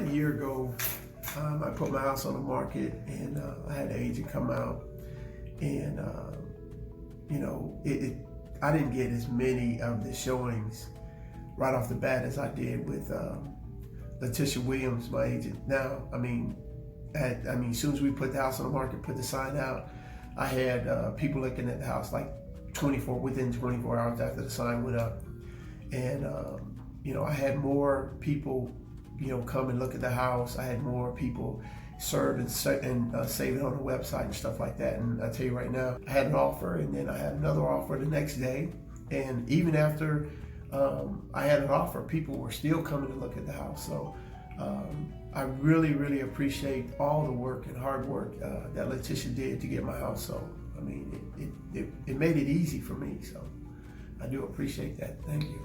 about a year ago, I put my house on the market, and I had an agent come out, and I didn't get as many of the showings right off the bat as I did with Tish Williams, my agent. Now, as soon as we put the house on the market, put the sign out, I had people looking at the house like within 24 hours after the sign went up, and I had more people come and look at the house. I had more people serve and save it on the website and stuff like that. And I tell you right now, I had an offer, and then I had another offer the next day. And even after I had an offer, people were still coming to look at the house. So I really, really appreciate all the work and hard work that Letitia did to get my house sold. It made it easy for me. So I do appreciate that. Thank you.